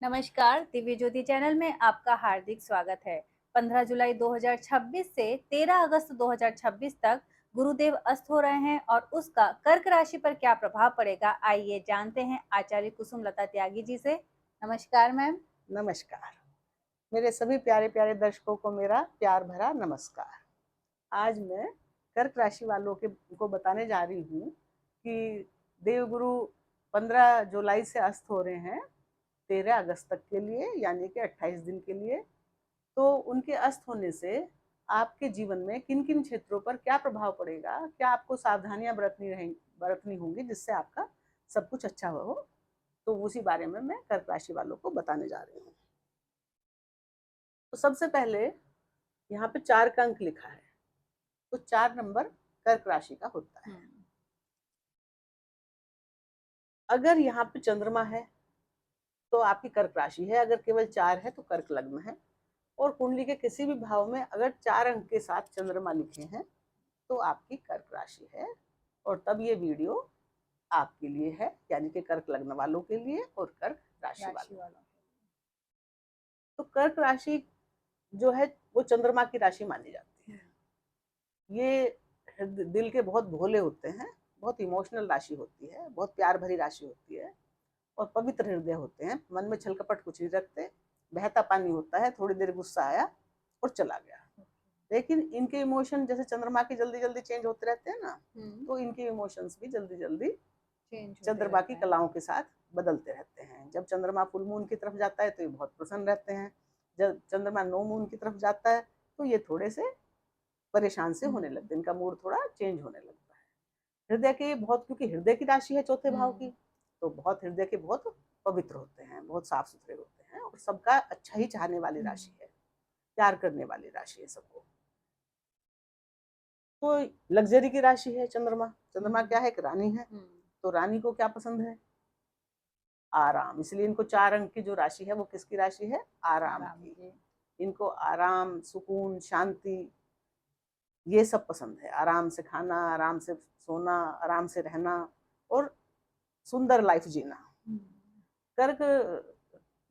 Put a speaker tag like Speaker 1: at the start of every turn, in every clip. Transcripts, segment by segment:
Speaker 1: नमस्कार, दिव्य ज्योति चैनल में आपका हार्दिक स्वागत है। 15 जुलाई 2026 से 13 अगस्त 2026 तक गुरुदेव अस्त हो रहे हैं और उसका कर्क राशि पर क्या प्रभाव पड़ेगा, आइए जानते हैं आचार्य कुसुम लता त्यागी जी से। नमस्कार मैम।
Speaker 2: नमस्कार। मेरे सभी प्यारे प्यारे दर्शकों को मेरा प्यार भरा नमस्कार। आज मैं कर्क राशि वालों के को बताने जा रही हूँ कि देवगुरु 15 जुलाई से अस्त हो रहे हैं 13 अगस्त तक के लिए, यानी कि 28 दिन के लिए। तो उनके अस्त होने से आपके जीवन में किन किन क्षेत्रों पर क्या प्रभाव पड़ेगा, क्या आपको सावधानियां बरतनी होंगी जिससे आपका सब कुछ अच्छा हो, तो उसी बारे में मैं कर्क राशि वालों को बताने जा रही हूँ। तो सबसे पहले यहाँ पे 4 का अंक लिखा है, तो 4 नंबर कर्क राशि का होता है। अगर यहाँ पे चंद्रमा है तो आपकी कर्क राशि है, अगर केवल 4 है तो कर्क लग्न है। और कुंडली के किसी भी भाव में अगर 4 अंक के साथ चंद्रमा लिखे हैं तो आपकी कर्क राशि है। और तब ये वीडियो आपके लिए है, यानी कि कर्क लग्न वालों के लिए और कर्क राशि वालों। तो कर्क राशि जो है वो चंद्रमा की राशि मानी जाती है। ये दिल के बहुत भोले होते हैं, बहुत इमोशनल राशि होती है, बहुत प्यार भरी राशि होती है और पवित्र हृदय होते हैं। मन में छल कपट कुछ नहीं रखते, बहता पानी होता है, थोड़ी देर गुस्सा आया और चला गया। लेकिन इनके इमोशन जैसे चंद्रमा के जल्दी जल्दी चेंज होते रहते हैं ना, तो इनके इमोशंस भी जल्दी जल्दी चंद्रमा की कलाओं के साथ बदलते रहते हैं। जब चंद्रमा फुल मून की तरफ जाता है तो ये बहुत प्रसन्न रहते हैं, जब चंद्रमा नो मून की तरफ जाता है तो ये थोड़े से परेशान से होने लगते हैं, इनका मूड थोड़ा चेंज होने लगता है। हृदय के बहुत, क्योंकि हृदय की राशि है चौथे भाव की, तो बहुत हृदय के बहुत पवित्र होते हैं, बहुत साफ सुथरे होते हैं और सबका अच्छा ही चाहने वाली राशि है, प्यार करने वाली राशि है सबको। तो लग्जरी की राशि है चंद्रमा। चंद्रमा क्या है, एक रानी है। तो रानी को क्या पसंद है, आराम। इसलिए इनको 4 अंक की जो राशि है वो किसकी राशि है, आराम की। इनको आराम, सुकून, शांति ये सब पसंद है। आराम से खाना, आराम से सोना, आराम से रहना और सुंदर लाइफ जीना। कर्क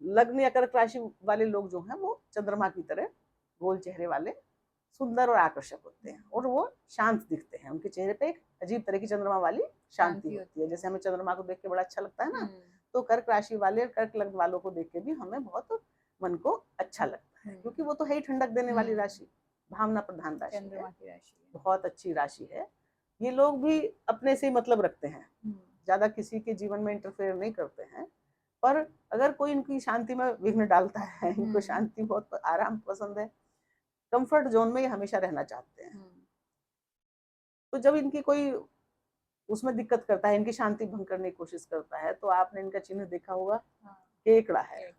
Speaker 2: लग्न या कर्क राशि वाले लोग जो हैं वो चंद्रमा की तरह गोल चेहरे वाले, सुंदर और आकर्षक होते हैं और वो शांत दिखते हैं। उनके चेहरे पे एक अजीब तरह की चंद्रमा वाली शांति होती है। जैसे हमें चंद्रमा को देख के बड़ा अच्छा लगता है ना, तो कर्क राशि वाले, कर्क लग्न वालों को देख के भी हमें बहुत मन को अच्छा लगता है, क्योंकि वो तो है ही ठंडक देने वाली राशि, भावना प्रधान राशि है, बहुत अच्छी राशि है। ये लोग भी अपने से ही मतलब रखते हैं, ज्यादा किसी के जीवन में इंटरफेयर नहीं करते हैं। पर अगर कोई इनकी शांति में विघ्न डालता है, इनको शांति बहुत, आराम पसंद है, कंफर्ट जोन में ये हमेशा रहना चाहते हैं। तो जब इनकी कोई उसमें दिक्कत करता है, इनकी शांति भंग करने की कोशिश करता है, तो आपने इनका चिन्ह देखा होगा, केकड़ा है।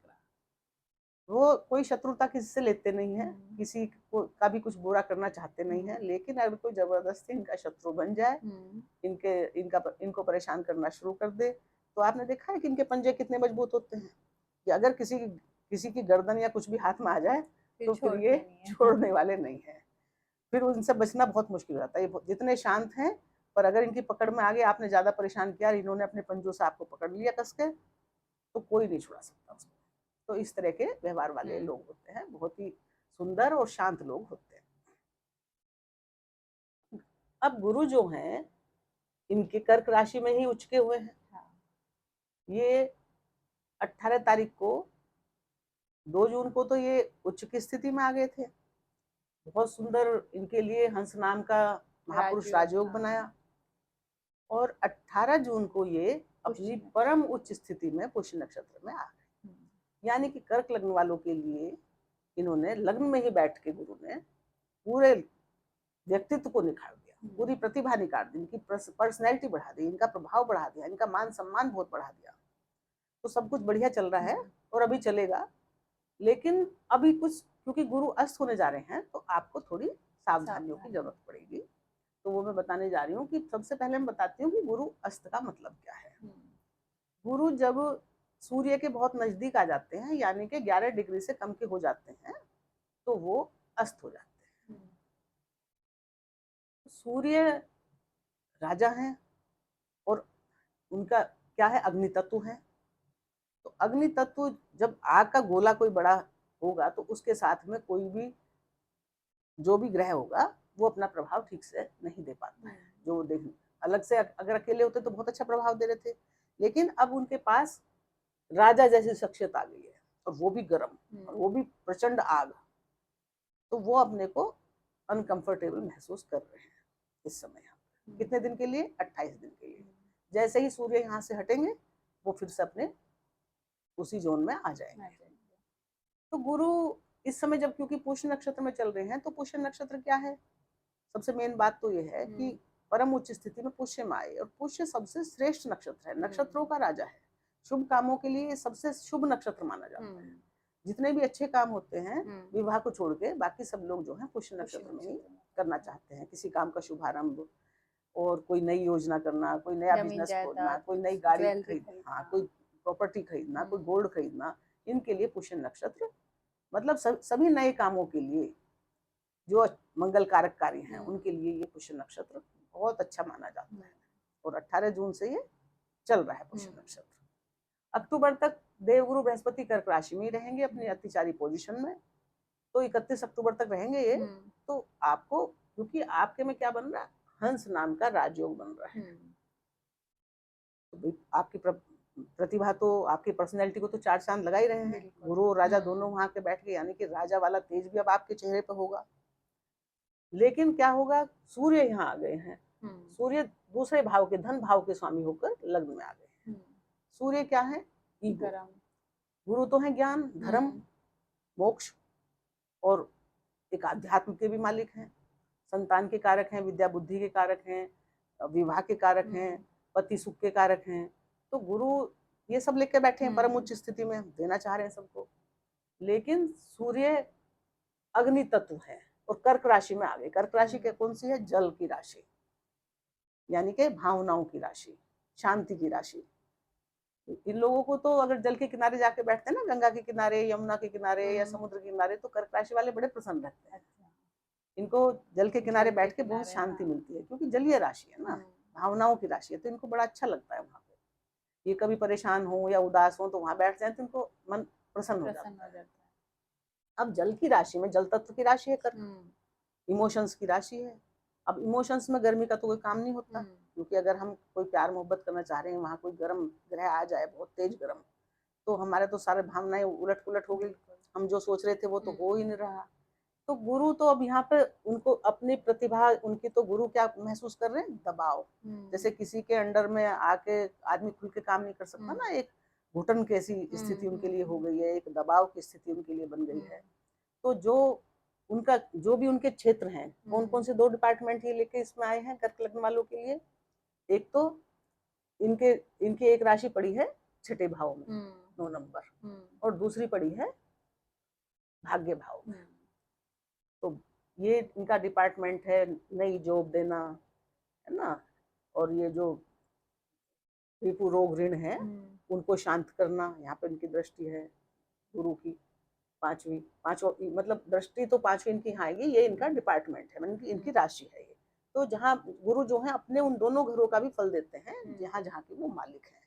Speaker 2: वो कोई शत्रुता किसी से लेते नहीं है, किसी को का भी कुछ बुरा करना चाहते नहीं है, लेकिन अगर कोई जबरदस्ती इनका शत्रु बन जाए, इनको परेशान करना शुरू कर दे, तो आपने देखा है कि इनके पंजे कितने मजबूत होते हैं कि अगर किसी की गर्दन या कुछ भी हाथ में आ जाए तो फिर ये छोड़ने वाले नहीं है। फिर उनसे बचना बहुत मुश्किल हो जाता है। ये जितने शांत हैं, पर अगर इनकी पकड़ में आ गए, आपने ज्यादा परेशान किया, इन्होंने अपने पंजों से आपको पकड़ लिया कस के, तो कोई नहीं छुड़ा सकता उसको। तो इस तरह के व्यवहार वाले लोग होते हैं, बहुत ही सुंदर और शांत लोग होते हैं। अब गुरु जो हैं, इनके कर्क राशि में ही उचके हुए हैं। ये 18 तारीख को, 2 जून को तो ये उच्च की स्थिति में आ गए थे। बहुत सुंदर इनके लिए हंस नाम का महापुरुष राजयोग बनाया और 18 जून को ये अपनी परम उच्च स्थिति में पुष्य नक्षत्र में आ गए। यानी कि कर्क लग्न वालों के लिए इन्होंने लग्न में ही बैठ के गुरु ने पूरे व्यक्तित्व को निखार दिया, पूरी प्रतिभा निकाल दी, इनकी पर्सनैलिटी बढ़ा दी, इनका प्रभाव बढ़ा दिया, इनका मान सम्मान बहुत बढ़ा दिया। तो सब कुछ बढ़िया चल रहा है और अभी चलेगा। लेकिन अभी कुछ, क्योंकि गुरु अस्त होने जा रहे हैं, तो आपको थोड़ी सावधानियों की जरूरत पड़ेगी। तो वो मैं बताने जा रही हूँ कि सबसे पहले मैं बताती हूँ कि गुरु अस्त का मतलब क्या है। गुरु जब सूर्य के बहुत नजदीक आ जाते हैं, यानी कि 11 डिग्री से कम के हो जाते हैं, तो वो अस्त हो जाते हैं। सूर्य राजा हैं और उनका क्या है, अग्नि तत्व है। तो तो अग्नि तत्व जब आग का गोला कोई बड़ा होगा तो उसके साथ में कोई भी जो भी ग्रह होगा वो अपना प्रभाव ठीक से नहीं दे पाता है। जो देख अलग से अगर अकेले होते तो बहुत अच्छा प्रभाव दे रहे थे, लेकिन अब उनके पास राजा जैसी शख्सियत आ गई है और वो भी गर्म और वो भी प्रचंड आग, तो वो अपने को अनकंफर्टेबल महसूस कर रहे हैं इस समय। यहाँ कितने दिन के लिए? 28 दिन के लिए। जैसे ही सूर्य यहाँ से हटेंगे वो फिर से अपने उसी जोन में आ जाएंगे। तो गुरु इस समय जब क्योंकि पुष्य नक्षत्र में चल रहे हैं, तो पुष्य नक्षत्र क्या है? सबसे मेन बात तो ये है कि परम उच्च स्थिति में पुष्य में आए, और पुष्य सबसे श्रेष्ठ नक्षत्र है, नक्षत्रों का राजा है। शुभ कामों के लिए सबसे शुभ नक्षत्र माना जाता है। जितने भी अच्छे काम होते हैं विवाह को छोड़ के बाकी सब लोग जो है पुष्य नक्षत्र में ही करना चाहते हैं। किसी काम का शुभारंभ, और कोई नई योजना करना, कोई नया बिजनेस खोलना, कोई नई गाड़ी खरीदना, हाँ, कोई प्रॉपर्टी खरीदना, कोई गोल्ड खरीदना, इनके लिए पुष्य नक्षत्र मतलब सभी नए कामों के लिए जो मंगल कारक कार्य हैं उनके लिए ये पुष्य नक्षत्र बहुत अच्छा माना जाता है। और 18 जून से ये चल रहा है पुष्य नक्षत्र। अक्टूबर तक देवगुरु बृहस्पति कर्क राशि में ही रहेंगे अपनी अतिचारी पोजीशन में, तो 31 अक्टूबर तक रहेंगे ये। तो आपको क्योंकि आपके में क्या बन रहा है? हंस नाम का राजयोग बन रहा है। तो आपकी प्रतिभा तो, आपकी पर्सनैलिटी को तो 4 चांद लगा ही रहे हैं। गुरु और राजा दोनों वहां के बैठ के, यानी कि राजा वाला तेज भी अब आपके चेहरे पे होगा। लेकिन क्या होगा? सूर्य यहाँ आ गए हैं। सूर्य दूसरे भाव के, धन भाव के स्वामी होकर लग्न में आ गए हैं। सूर्य क्या है? ईगो। गुरु तो है ज्ञान, धर्म, मोक्ष और एक आध्यात्म के भी मालिक हैं। संतान के कारक हैं, विद्या बुद्धि के कारक हैं, विवाह के कारक हैं, पति सुख के कारक हैं। तो गुरु ये सब लेके बैठे हैं, परम उच्च स्थिति में देना चाह रहे हैं सबको। लेकिन सूर्य अग्नि तत्व है और कर्क राशि में आ गए। कर्क राशि के कौन सी है? जल की राशि, यानी कि भावनाओं की राशि, शांति की राशि। इन लोगों को तो अगर जल के किनारे जाके बैठते हैं ना, गंगा के किनारे, यमुना के किनारे या समुद्र के किनारे, तो कर्क राशि वाले बड़े प्रसन्न रहते हैं। इनको जल के किनारे बैठ के बहुत शांति मिलती है, क्योंकि जलीय राशि है ना, भावनाओं की राशि है, तो इनको बड़ा अच्छा लगता है वहां पे। ये कभी परेशान हो या उदास हो तो वहां बैठ जाए तो इनको मन प्रसन्न हो जाता है। अब जल की राशि में, जल तत्व की राशि है कर्क, इमोशंस की राशि है। अब इमोशंस में गर्मी का तो कोई काम नहीं होता, क्योंकि अगर हम कोई प्यार मोहब्बत करना चाह रहे हैं, वहां कोई गर्म ग्रह आ जाए, बहुत तेज गर्म, तो हमारे तो सारे भावनाएं उलट पुलट हो गई। हम जो सोच रहे थे वो तो हो ही नहीं रहा। तो गुरु तो अब यहाँ पे उनको अपनी प्रतिभा, उनकी तो गुरु क्या महसूस कर रहे हैं? दबाव। जैसे किसी के अंडर में आके आदमी खुल के काम नहीं कर सकता ना, एक घुटन की ऐसी स्थिति उनके लिए हो गई है, एक दबाव की स्थिति उनके लिए बन गई है। तो जो उनका जो भी उनके क्षेत्र हैं, कौन कौन से 2 डिपार्टमेंट ये लेके इसमें आए हैं कर्क लग्न वालों के लिए? एक तो इनकी एक राशि पड़ी है 6ठे भाव में, 9 नंबर, और दूसरी पड़ी है भाग्य भाव में। तो ये इनका डिपार्टमेंट है नई जॉब देना, है ना, और ये जो रिपु रोग ऋण है उनको शांत करना। यहाँ पे इनकी दृष्टि है गुरु की पांचवी मतलब दृष्टि तो 5वीं इनकी यहाँ आएगी। ये इनका डिपार्टमेंट है, मतलब इनकी राशि है ये। तो जहाँ गुरु जो है अपने उन दोनों घरों का भी फल देते हैं जहाँ जहाँ के वो मालिक हैं,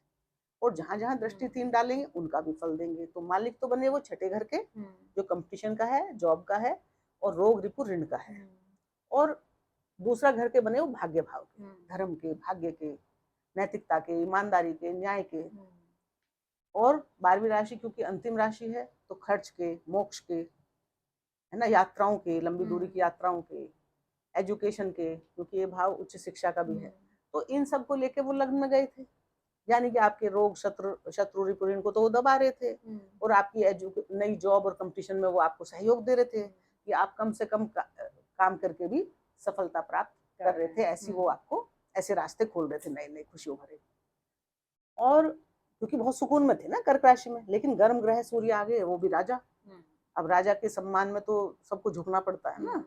Speaker 2: और जहाँ जहाँ दृष्टि 3 डालेंगे उनका भी फल देंगे। तो मालिक तो बने वो 6ठे घर के, जो कंपटीशन का है, जॉब का है, और रोग रिपु ऋण का है। और दूसरा घर के बने वो भाग्य भाव के, धर्म के, भाग्य के, नैतिकता के, ईमानदारी के, न्याय के। और 12वीं राशि क्योंकि अंतिम राशि है, तो खर्च के, मोक्ष के, है ना, यात्राओं के, लंबी दूरी की यात्राओं के, एजुकेशन के, क्योंकि ये भाव उच्च शिक्षा का भी है। तो इन सब को लेके वो लग्न में गए थे, यानी कि आपके रोग शत्रु रिपु ऋण को तो वो दबा रहे थे, और आपकी नई जॉब और कंपटीशन में वो आपको सहयोग दे रहे थे कि आप कम से कम काम करके भी सफलता प्राप्त कर रहे थे। ऐसी वो आपको ऐसे रास्ते खोल रहे थे नए नए खुशियों भरे। और क्योंकि बहुत सुकून में थे ना कर्क राशि में, लेकिन गर्म ग्रह सूर्य आ गए, वो भी राजा। अब राजा के सम्मान में तो सबको झुकना पड़ता है ना,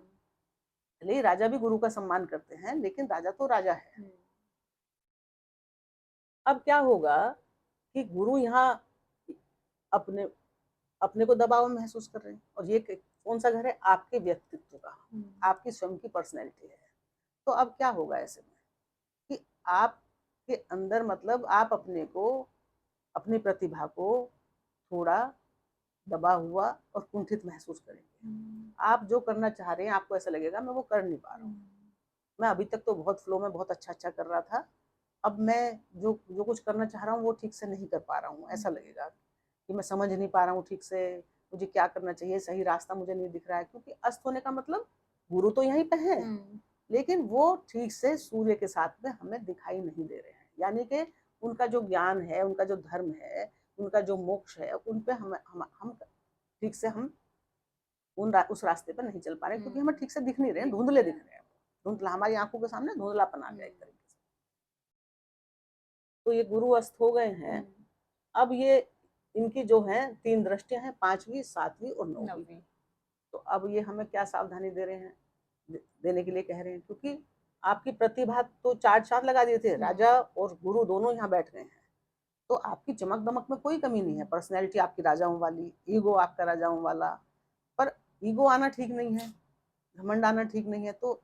Speaker 2: इसलिए राजा भी गुरु का सम्मान करते हैं, लेकिन राजा तो राजा है। अब क्या होगा कि गुरु यहाँ अपने अपने को दबाव महसूस कर रहे हैं, और ये कौन सा घर है? आपके व्यक्तित्व का, आपकी स्वयं की पर्सनैलिटी है। तो अब क्या होगा ऐसे में कि आपके अंदर, मतलब आप अपने को, अपनी प्रतिभा को थोड़ा दबा हुआ और कुंठित महसूस करेंगे। आप जो करना चाह रहे हैं आपको ऐसा लगेगा मैं वो कर नहीं पा रहा हूँ। मैं अभी तक तो बहुत फ्लो में बहुत अच्छा कर रहा था, अब मैं जो जो कुछ करना चाह रहा हूँ वो ठीक से नहीं कर पा रहा हूँ। ऐसा लगेगा कि मैं समझ नहीं पा रहा हूँ ठीक से मुझे क्या करना चाहिए, सही रास्ता मुझे नहीं दिख रहा है। क्योंकि अस्त होने का मतलब गुरु तो यहीं पे है, लेकिन वो ठीक से सूर्य के साथ में हमें दिखाई नहीं दे रहे हैं। यानी कि उनका जो ज्ञान है, उनका जो धर्म है, उनका जो मोक्ष है, उन पे हम ठीक से हम उस रास्ते पर नहीं चल पा रहे, क्योंकि हमें ठीक से दिख नहीं रहे हैं, धुंधले दिख रहे हैं। धुंधला हमारी आंखों के सामने धुंधलापन आ गया एक तरीके से। तो ये गुरु अस्त हो गए हैं। अब ये इनकी जो है 3 दृष्टियां हैं, 5वीं, 7वीं और 9वीं। तो अब ये हमें क्या सावधानी दे रहे हैं, देने के लिए कह रहे हैं, क्योंकि आपकी प्रतिभा तो 4 चांद लगा दिए थे, राजा और गुरु दोनों यहाँ बैठ गए हैं। तो आपकी चमक दमक में कोई कमी नहीं है, पर्सनैलिटी आपकी राजाओं वाली, ईगो आपका राजाओं वाला। पर ईगो आना ठीक नहीं है, घमंड आना ठीक नहीं है, तो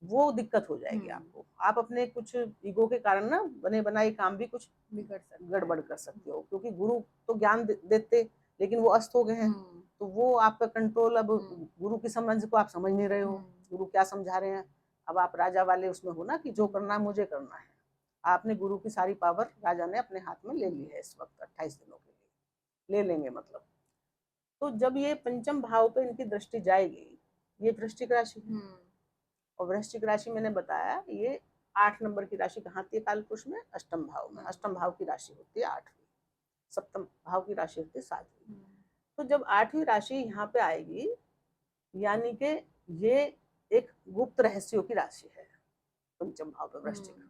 Speaker 2: वो दिक्कत हो जाएगी आपको। आप अपने कुछ ईगो के कारण ना बने बनाए काम भी कुछ गड़बड़ कर सकते हो, क्योंकि गुरु तो ज्ञान देते, लेकिन वो अस्त हो गए हैं। तो वो आपका कंट्रोल, अब गुरु की समझ को आप समझ नहीं रहे हो, गुरु क्या समझा रहे हैं। अब आप राजा वाले उसमें हो ना कि जो करना है मुझे करना है। आपने गुरु की सारी पावर राजा ने अपने हाथ में ले ली है इस वक्त 28 दिनों के लिए, ले लेंगे मतलब। तो जब ये पंचम भाव पे इनकी दृष्टि जाएगी, ये वृश्चिक राशि है, और वृश्चिक राशि मैंने बताया ये 8 नंबर की राशि कहाँ आती है कालपुरुष में, अष्टम भाव में। अष्टम भाव की राशि होती है 8वीं, सप्तम भाव की राशि होती है 7वीं। तो जब 8वीं राशि यहाँ पे आएगी, यानी कि ये एक गुप्त रहस्यों की राशि है पंचम भाव पे वृश्चिक।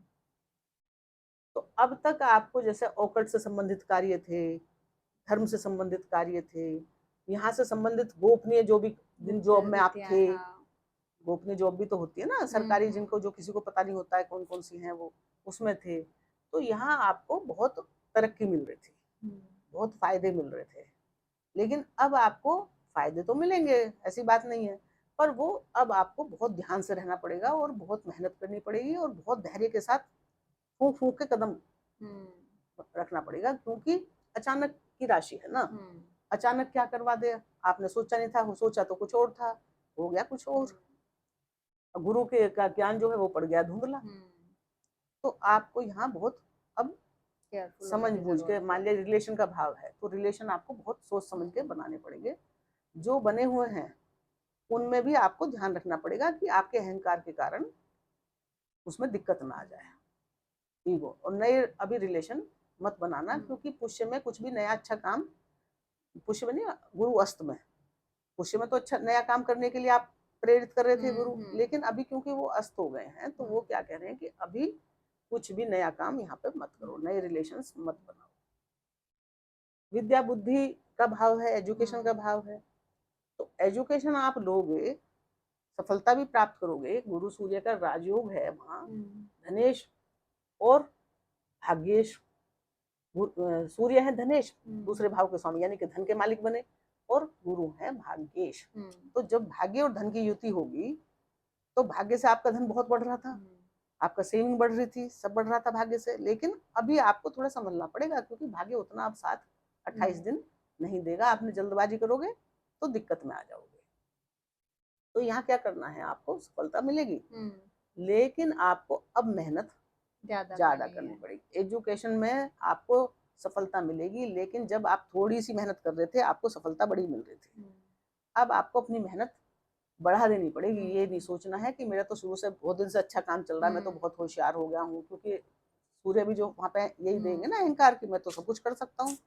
Speaker 2: तो अब तक आपको जैसे ऑकल्ट से संबंधित कार्य थे, धर्म से संबंधित कार्य थे, यहाँ से संबंधित गोपनीय जो भी जिन जॉब में आप थे, गोपनीय जॉब भी तो होती है ना सरकारी, जिनको जो किसी को पता नहीं होता है कौन कौन सी हैं, वो उसमें थे। तो यहाँ आपको बहुत तरक्की मिल रही थी, बहुत फायदे मिल रहे थे। लेकिन अब आपको फायदे तो मिलेंगे, ऐसी बात नहीं है, पर वो अब आपको बहुत ध्यान से रहना पड़ेगा और बहुत मेहनत करनी पड़ेगी और बहुत धैर्य के साथ फूंक फूंक के कदम रखना पड़ेगा, क्योंकि अचानक की राशि है ना। अचानक क्या करवा दे, आपने सोचा नहीं था, सोचा तो कुछ और था, हो गया कुछ और। गुरु के का ज्ञान जो है वो पड़ गया धुंधला। तो आपको यहाँ बहुत अब समझ बूझ के, मान लिया रिलेशन का भाव है तो रिलेशन आपको बहुत सोच समझ के बनाने पड़ेंगे। जो बने हुए हैं उनमें भी आपको ध्यान रखना पड़ेगा कि आपके अहंकार के कारण उसमें दिक्कत ना आ जाए, ईगो। और नए अभी रिलेशन मत बनाना, क्योंकि पुष्य में कुछ भी नया अच्छा काम, पुष्य में नहीं, गुरु अस्त में, पुष्य में तो अच्छा नया काम करने के लिए आप प्रेरित कर रहे थे गुरु, लेकिन अभी क्योंकि वो अस्त हो गए हैं तो वो क्या कह रहे हैं कि अभी कुछ भी नया काम यहाँ पे मत करो, नए रिलेशंस मत बनाओ। विद्या बुद्धि का भाव है, एजुकेशन का भाव है, तो एजुकेशन आप लोगे, सफलता भी प्राप्त करोगे। गुरु सूर्य का राजयोग है वहां, धनेश और भाग्येश। सूर्य है धनेश, दूसरे भाव के स्वामी, यानी कि धन के मालिक बने, और गुरु है भाग्येश। तो जब भाग्य और धन की युति होगी तो भाग्य से आपका धन बहुत बढ़ रहा था, आपका सेविंग बढ़ रही थी, सब बढ़ रहा था भाग्य से। लेकिन अभी आपको थोड़ा समझना पड़ेगा, क्योंकि भाग्य उतना आप साथ 28 दिन नहीं देगा। आपने जल्दबाजी करोगे तो दिक्कत में आ जाओगे। तो यहाँ क्या करना है, आपको सफलता मिलेगी, लेकिन आपको अब मेहनत ज्यादा करनी पड़ेगी। एजुकेशन में आपको सफलता मिलेगी, लेकिन जब आप थोड़ी सी मेहनत कर रहे थे आपको सफलता बड़ी मिल रही थी। अब आपको अपनी मेहनत बढ़ा देनी पड़ेगी। ये नहीं सोचना है कि मेरा तो शुरू से बहुत दिन से अच्छा काम चल रहा है, मैं तो बहुत होशियार हो गया हूँ, क्योंकि सूर्य भी जो वहां पे यही देंगे ना अहंकार की, मैं तो सब कुछ कर सकता हूँ।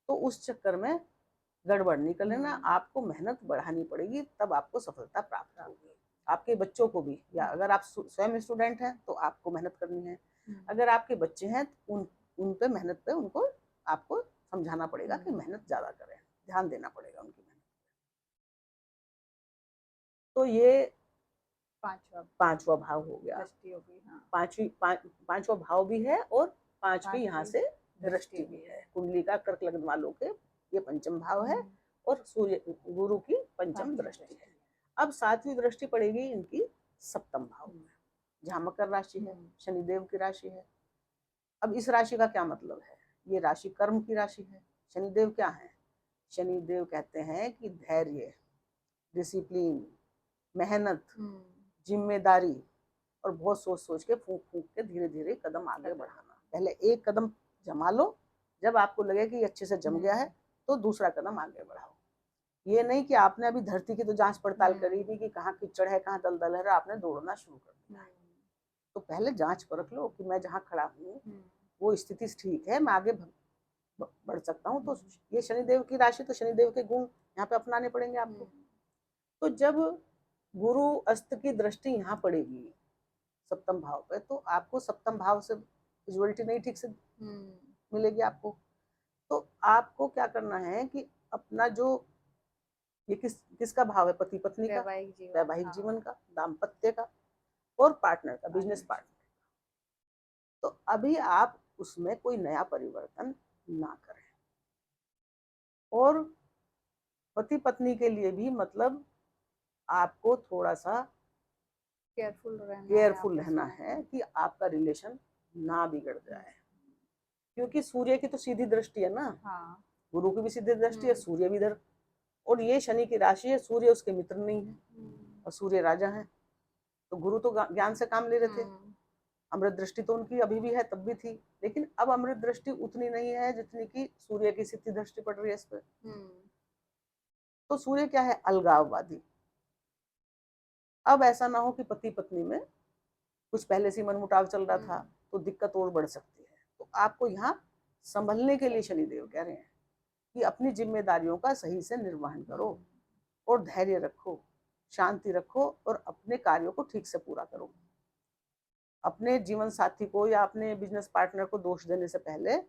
Speaker 2: तो उस चक्कर में गड़बड़ नहीं कर लेना, आपको मेहनत बढ़ानी पड़ेगी, तब आपको सफलता प्राप्त होगी। आपके बच्चों को भी, या अगर आप स्वयं स्टूडेंट हैं तो आपको मेहनत करनी है, अगर आपके बच्चे हैं तो उन पे मेहनत पे उनको आपको समझाना पड़ेगा कि मेहनत ज्यादा करें, ध्यान देना पड़ेगा उनकी मेहनत। तो ये पांचवा भाव हो गया, पांचवा भाव भी है और पांचवी यहाँ से दृष्टि भी है। कुंडली का कर्क लग्न वालों के ये पंचम भाव है और सूर्य गुरु की पंचम दृष्टि है। अब 7वीं दृष्टि पड़ेगी इनकी सप्तम भाव में, जहाँ मकर राशि है, शनिदेव की राशि है। अब इस राशि का क्या मतलब है, ये राशि कर्म की राशि है, शनिदेव क्या है? शनिदेव कहते हैं कि धैर्य, डिसिप्लिन, मेहनत, जिम्मेदारी और बहुत सोच सोच के फूंक फूंक के धीरे धीरे कदम आगे बढ़ाना। पहले एक कदम जमा लो, जब आपको लगे कि अच्छे से जम गया है तो दूसरा कदम आगे बढ़ाओ। ये नहीं कि आपने अभी धरती की तो जांच पड़ताल करी थी कि कहाँ कीचड़ है, कहाँ दलदल है, आपने दौड़ना शुरू कर दिया। तो पहले जांच परख लो कि मैं जहाँ खड़ा हूँ वो स्थिति ठीक है, मैं आगे बढ़ सकता हूँ। तो ये शनिदेव की राशि, तो शनिदेव के गुण यहाँ पे अपनाने पड़ेंगे आपको। तो जब गुरु अस्त की दृष्टि यहाँ पड़ेगी सप्तम भाव पे, तो आपको सप्तम भाव से विजुअलिटी नहीं ठीक से मिलेगी आपको। तो आपको क्या करना है कि अपना जो ये किसका भाव है? पति पत्नी का, वैवाहिक जीवन का, दाम्पत्य का और पार्टनर का, बिजनेस पार्टनर। तो अभी आप उसमें कोई नया परिवर्तन ना करें। और पति पत्नी के लिए भी मतलब आपको थोड़ा सा केयरफुल रहना है कि आपका रिलेशन ना बिगड़ जाए, क्योंकि सूर्य की तो सीधी दृष्टि है ना। हाँ। गुरु की भी सीधी दृष्टि है, सूर्य भी इधर, और ये शनि की राशि है, सूर्य उसके मित्र नहीं है और सूर्य राजा है। तो गुरु तो ज्ञान से काम ले रहे थे, अमृत दृष्टि तो उनकी अभी भी है, तब भी थी, लेकिन अब अमृत दृष्टि उतनी नहीं है जितनी की सूर्य की सीधी दृष्टि पड़ रही है इस पर। तो सूर्य क्या है? अलगाववादी। अब ऐसा ना हो कि पति पत्नी में कुछ पहले से मनमुटाव चल रहा था तो दिक्कत और बढ़ सकती है। तो आपको यहाँ संभलने के लिए शनिदेव कह रहे हैं कि अपनी जिम्मेदारियों का सही से निर्वहन करो और धैर्य रखो, शांति रखो और अपने कार्यों को ठीक से पूरा करो। अपने जीवन साथी को या अपने बिजनेस पार्टनर को दोष देने से पहले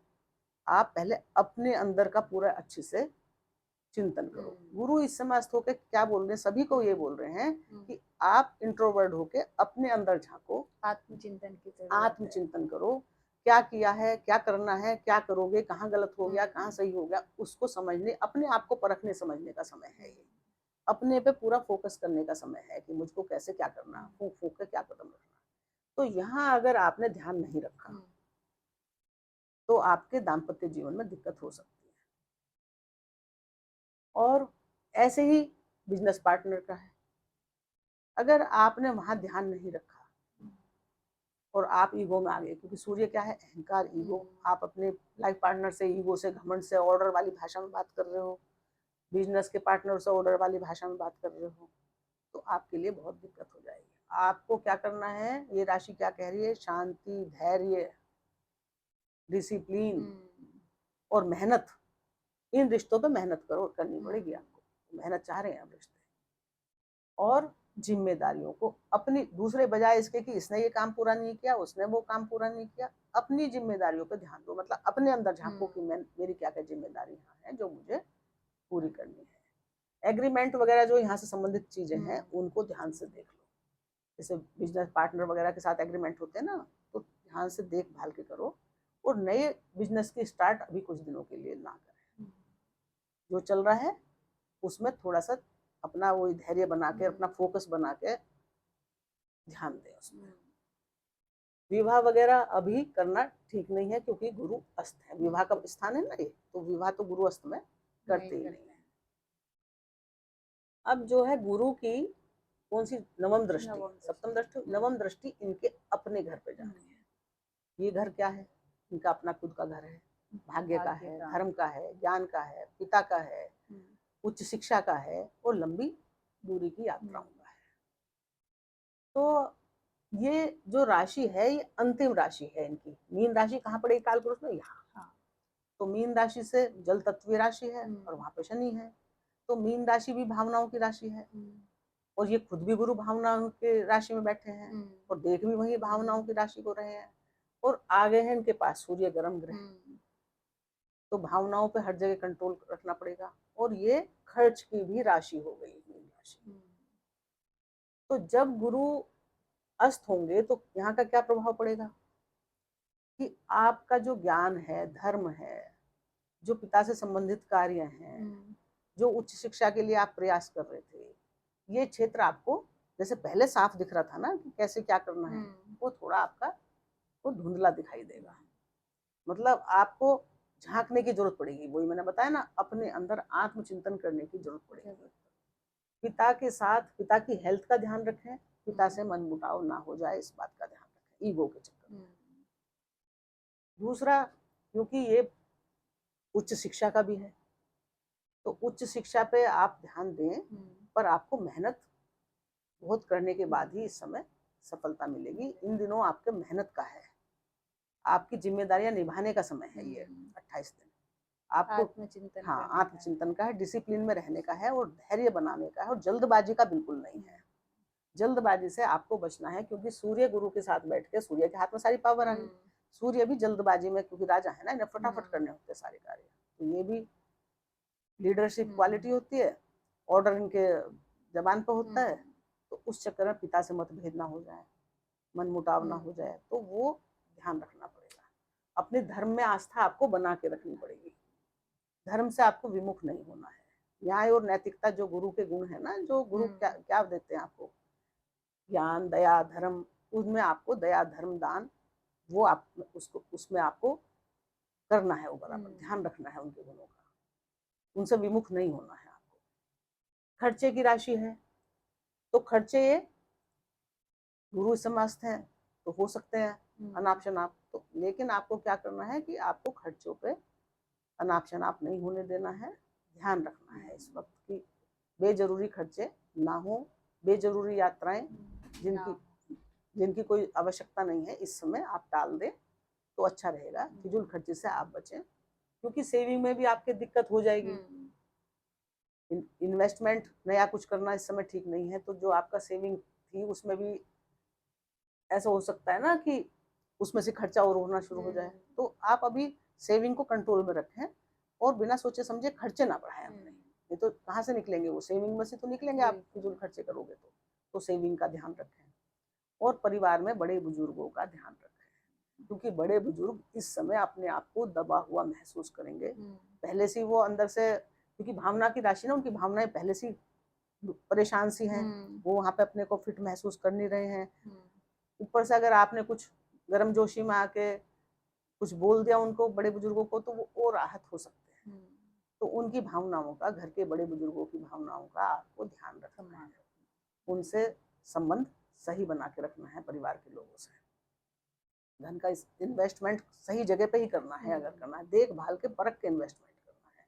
Speaker 2: आप पहले अपने अंदर का पूरा अच्छे से चिंतन करो। गुरु इस समय अस्त होकर क्या बोल रहे हैं? सभी को ये बोल रहे हैं कि आप इंट्रोवर्ट होके अपने अंदर झांको, आत्मचिंतन करो। क्या किया है, क्या करना है, क्या करोगे, कहाँ गलत हो गया, कहाँ सही हो गया, उसको समझने, अपने आप को परखने समझने का समय है ये। अपने पे पूरा फोकस करने का समय है कि मुझको कैसे क्या करना, फूंक फूंक के क्या कदम रखना। तो यहाँ अगर आपने ध्यान नहीं रखा तो आपके दाम्पत्य जीवन में दिक्कत हो सकती है। और ऐसे ही बिजनेस पार्टनर का है, अगर आपने वहां ध्यान नहीं रखा और आप ईगो में आ गए, क्योंकि सूर्य क्या है? अहंकार, ईगो। आप अपने लाइफ पार्टनर से ईगो से, घमंड से, ऑर्डर वाली भाषा में बात कर रहे हो, बिजनेस के पार्टनर से ऑर्डर वाली भाषा में बात कर रहे हो, तो आपके लिए बहुत दिक्कत हो जाएगी। आपको क्या करना है? ये राशि क्या कह रही है? शांति, धैर्य, डिसिप्लिन और मेहनत। इन रिश्तों पे मेहनत करो, करनी पड़ेगी आपको। मेहनत चाह रहे हैं आप रिश्ते। और जिम्मेदारियों को अपनी, दूसरे बजाय इसके कि इसने ये काम पूरा नहीं किया, उसने वो काम पूरा नहीं किया, अपनी जिम्मेदारियों पे ध्यान दो। मतलब अपने अंदर झांको कि मैं, मेरी क्या क्या जिम्मेदारी यहाँ है जो मुझे पूरी करनी है। एग्रीमेंट वगैरह जो यहाँ से संबंधित चीजें हैं उनको ध्यान से देख लो। जैसे बिजनेस पार्टनर वगैरह के साथ एग्रीमेंट होते हैं ना, तो ध्यान से देखभाल के करो। और नए बिजनेस की स्टार्ट अभी कुछ दिनों के लिए ना करें। जो चल रहा है उसमें थोड़ा सा अपना वो धैर्य बना के, अपना फोकस बना के ध्यान दें उसमें। विवाह वगैरह अभी करना ठीक नहीं है, क्योंकि गुरु अस्त है, विवाह का स्थान है ना ये, तो विवाह तो गुरु अस्त में करते ही नहीं है। अब जो है गुरु की कौन सी? नवम दृष्टि, सप्तम दृष्टि, नवम दृष्टि इनके अपने घर पे जा रही है। ये घर क्या है? इनका अपना खुद का घर है, भाग्य का है, धर्म का है, ज्ञान का है, पिता का है, उच्च शिक्षा का है और लंबी दूरी की यात्राओं का है। तो ये जो राशि है ये अंतिम राशि है इनकी। मीन राशि कहाँ पड़ेगी काल पुरुष में? यहाँ। तो मीन राशि से जल तत्व राशि है और वहां पे शनि है। तो मीन राशि भी भावनाओं की राशि है और ये खुद भी गुरु भावनाओं के राशि में बैठे हैं और देख भी वही भावनाओं की राशि को रहे हैं। और आगे है इनके पास सूर्य गर्म ग्रह, तो भावनाओं पे हर जगह कंट्रोल रखना पड़ेगा। और ये खर्च की भी राशि हो गई मीन राशि। तो जब गुरु अस्त होंगे तो यहाँ का क्या प्रभाव पड़ेगा कि आपका जो ज्ञान है, धर्म है, जो पिता से संबंधित कार्य हैं, जो उच्च शिक्षा के लिए आप प्रयास कर रहे थे, ये क्षेत्र आपको जैसे पहले साफ दिख रहा था ना कि कैसे क्या करना है, वो थोड़ा आपका वो धुंधला दिखाई देगा। मतलब आपको झांकने की जरूरत पड़ेगी। वही मैंने बताया ना, अपने अंदर आत्मचिंतन करने की जरूरत पड़ेगी। पिता के साथ पिता की हेल्थ का ध्यान रखें, पिता से मनमुटाव ना हो जाए, इस बात का ध्यान रखें ईगो के चक्कर में। दूसरा, क्योंकि ये उच्च शिक्षा का भी है, तो उच्च शिक्षा पे आप ध्यान दें, पर आपको मेहनत बहुत करने के बाद ही इस समय सफलता मिलेगी। इन दिनों आपके मेहनत का है, आपकी जिम्मेदारियां निभाने का समय है। ये 28 दिन आपको
Speaker 1: आत्मचिंतन
Speaker 2: हाँ
Speaker 1: करने का
Speaker 2: आत्मचिंतन का है, डिसिप्लिन में रहने का है और धैर्य बनाने का है, और जल्दबाजी का बिल्कुल नहीं है। जल्दबाजी से आपको बचना है, क्योंकि सूर्य गुरु के साथ बैठ के, सूर्य के हाथ में सारी पावर आ गई। सूर्य भी जल्दबाजी में, क्योंकि राजा है ना, इन्हें फटाफट करने होते सारे कार्य, तो ये भी लीडरशिप क्वालिटी होती है, ऑर्डर इनके जबान पर होता है। तो उस चक्कर में पिता से मतभेद ना हो जाए, मनमुटाव ना हो जाए, तो वो ध्यान रखना पड़ेगा। अपने धर्म में आस्था आपको बना के रखनी पड़ेगी, धर्म से आपको विमुख नहीं होना है। न्याय और नैतिकता जो गुरु के गुण है ना, जो गुरु क्या देते हैं आपको, ज्ञान, दया, धर्म, उसमें आपको दया, धर्म, दान, वो आप उसको उसमें आपको करना है, वो बराबर ध्यान रखना है उनके गुणों का, उनसे विमुख नहीं होना है आपको। खर्चे की राशि है, तो खर्चे ये गुरु समस्त हैं तो हो सकते हैं अनाप शनाप, तो लेकिन आपको क्या करना है कि आपको खर्चों पे अनाप शनाप नहीं होने देना है, ध्यान रखना है इस वक्त की बेजरूरी खर्चे ना हो, बेजरूरी यात्राएं जिनकी कोई आवश्यकता नहीं है इस समय आप टाल दें तो अच्छा रहेगा। फिजूल खर्चे से आप बचें, क्योंकि सेविंग में भी आपके दिक्कत हो जाएगी। इन्वेस्टमेंट नया कुछ करना इस समय ठीक नहीं है, तो जो आपका सेविंग थी उसमें भी ऐसा हो सकता है ना कि उसमें से खर्चा और होना शुरू हो जाए। तो आप अभी सेविंग को कंट्रोल में रखें और बिना सोचे समझे खर्चे ना बढ़ाएं अपने, नहीं तो कहाँ से निकलेंगे वो, सेविंग में से तो निकलेंगे आप फिजूल खर्चे करोगे तो सेविंग का ध्यान रखें। और परिवार में बड़े बुजुर्गों का ध्यान रखें, क्योंकि बड़े बुजुर्ग इस समय अपने आप को दबा हुआ महसूस करेंगे, पहले से वो अंदर से, क्योंकि भावना की राशि ना, उनकी भावनाएं पहले से परेशान सी हैं, वो वहां पे अपने को फिट महसूस कर नहीं रहे हैं। ऊपर से अगर आपने कुछ गर्मजोशी में आके कुछ बोल दिया उनको, बड़े बुजुर्गों को, तो वो और राहत हो सकते हैं। तो उनकी भावनाओं का, घर के बड़े बुजुर्गों की भावनाओं का आपको ध्यान रखना है, उनसे संबंध सही बना के रखना है, परिवार के लोगों से। धन का इन्वेस्टमेंट सही जगह पे ही करना है, अगर करना है देखभाल के परख के इन्वेस्टमेंट करना है,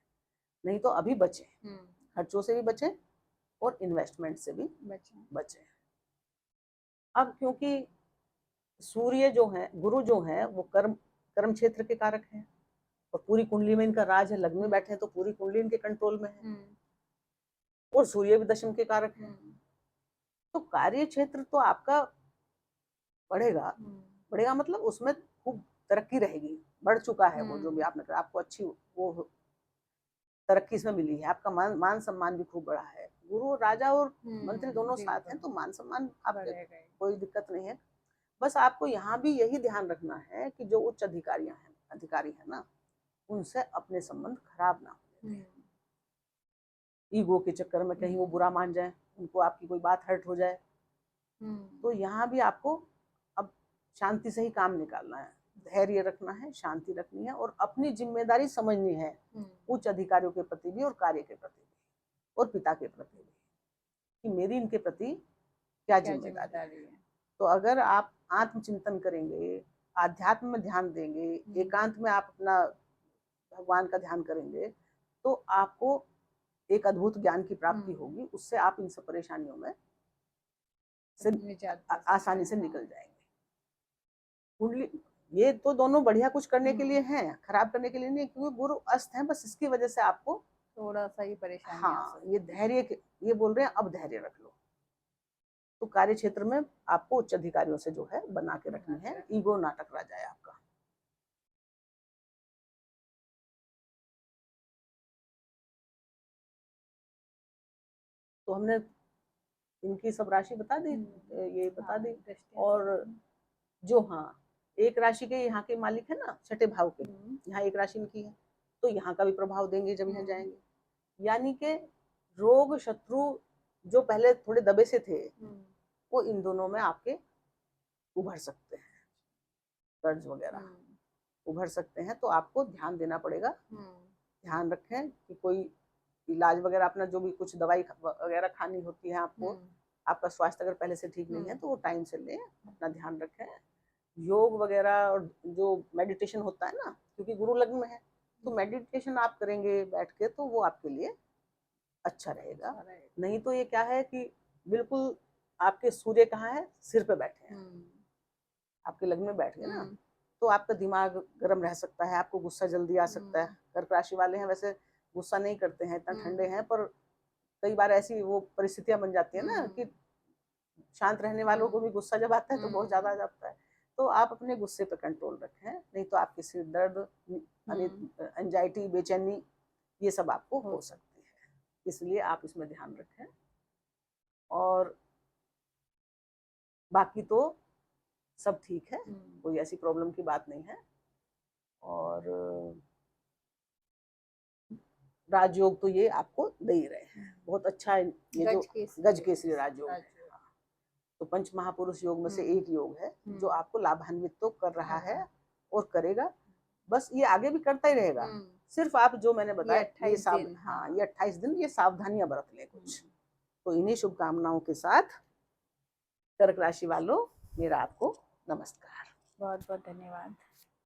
Speaker 2: नहीं तो अभी बचे, खर्चों से भी बचे और इन्वेस्टमेंट से भी बचे। अब क्योंकि सूर्य जो है, गुरु जो है, वो कर्म क्षेत्र के कारक है, और पूरी कुंडली में इनका राज है, लग्न में बैठे हैं तो पूरी कुंडली इनके कंट्रोल में है, और सूर्य भी दशम के कारक है। तो कार्य क्षेत्र तो आपका बढ़ेगा, बढ़ेगा मतलब उसमें खूब तरक्की रहेगी, बढ़ चुका है वो जो भी आपने कहा, आपको अच्छी वो तरक्की इसमें मिली है, आपका मान सम्मान भी खूब बढ़ा है। गुरु, राजा और मंत्री दोनों साथ हैं, तो मान सम्मान आपके कोई दिक्कत नहीं है। बस आपको यहाँ भी यही ध्यान रखना है कि जो उच्च अधिकारी है ना, उनसे अपने संबंध खराब ना हो, ईगो के चक्कर में कहीं वो बुरा मान जाए, उनको आपकी कोई बात हर्ट हो जाए। तो यहाँ भी आपको अब शांति से ही काम निकालना है, धैर्य रखना है, शांति रखनी है, और अपनी जिम्मेदारी समझनी है, उच्च अधिकारियों के प्रति भी और कार्य के प्रति भी और पिता के प्रति भी, कि मेरी इनके प्रति क्या जिम्मेदारी है। तो अगर आप आत्मचिंतन करेंगे, आध्यात्म में ध्यान देंगे, एकांत में आप अपना भगवान का ध्यान करेंगे, तो आपको एक अद्भुत ज्ञान की प्राप्ति होगी, उससे आप इन सब परेशानियों में आसानी से निकल जाएंगे। कुंडली ये तो दोनों बढ़िया कुछ करने के लिए हैं, खराब करने के लिए नहीं, क्योंकि गुरु अस्त है, बस इसकी वजह से आपको थोड़ा सा ही परेशानी। हाँ, ये धैर्य, ये बोल रहे हैं अब धैर्य रख लो। तो कार्य क्षेत्र में आपको उच्च अधिकारियों से जो है बना के रखनी है, ईगो ना टकरा जाए आपका। तो हमने इनकी सब राशि बता दी, ये बता दी। और जो एक राशि के यहाँ के मालिक है ना, छठे भाव के, यहाँ एक राशि इनकी है, तो यहाँ का भी प्रभाव देंगे जब यहाँ जाएंगे। यानी कि रोग शत्रु जो पहले थोड़े दबे से थे, वो इन दोनों में आपके उभर सकते हैं, कर्ज वगैरह। उभर सकते हैं। तो आपको ध्यान देना पड़ेगा, ध्यान रखें कि कोई इलाज वगैरह अपना जो भी कुछ दवाई वगैरह खानी होती है आपको, आपका स्वास्थ्य अगर पहले से ठीक नहीं है तो वो टाइम से लें, अपना ध्यान रखें। योग वगैरह और जो मेडिटेशन होता है ना, क्योंकि गुरु लग्न में है तो मेडिटेशन आप करेंगे बैठ के तो वो आपके लिए अच्छा रहेगा। नहीं तो ये क्या है कि बिल्कुल आपके सूर्य कहाँ है, सिर पे बैठे हैं, आपके लग्न में बैठ गए ना, तो आपका दिमाग गर्म रह सकता है, आपको गुस्सा जल्दी आ सकता है। कर्क राशि वाले हैं वैसे गुस्सा नहीं करते हैं, इतना ठंडे हैं, पर कई बार ऐसी वो परिस्थितियां बन जाती है ना कि शांत रहने वालों को भी गुस्सा जब आता है तो बहुत ज्यादा आ जाता है। तो आप अपने गुस्से पे कंट्रोल रखें, नहीं तो आपके सिर दर्द, एंजाइटी, बेचैनी ये सब आपको हो सकती है, इसलिए आप इसमें ध्यान रखें। और बाकी तो सब ठीक है, कोई ऐसी प्रॉब्लम की बात नहीं है। और राजयोग तो ये आपको दे ही रहे हैं, बहुत अच्छा है ये जो गज केसरी राजयोग है। तो पंच महापुरुष योग में से एक योग है जो आपको लाभान्वित तो कर रहा है और करेगा, बस ये आगे भी करता ही रहेगा। सिर्फ आप जो मैंने बताया ये 28 दिन ये सावधानियां बरत लें कुछ। तो इन्हीं शुभकामनाओं के साथ कर्क राशि वालों, मेरा आपको नमस्कार।
Speaker 1: बहुत बहुत धन्यवाद।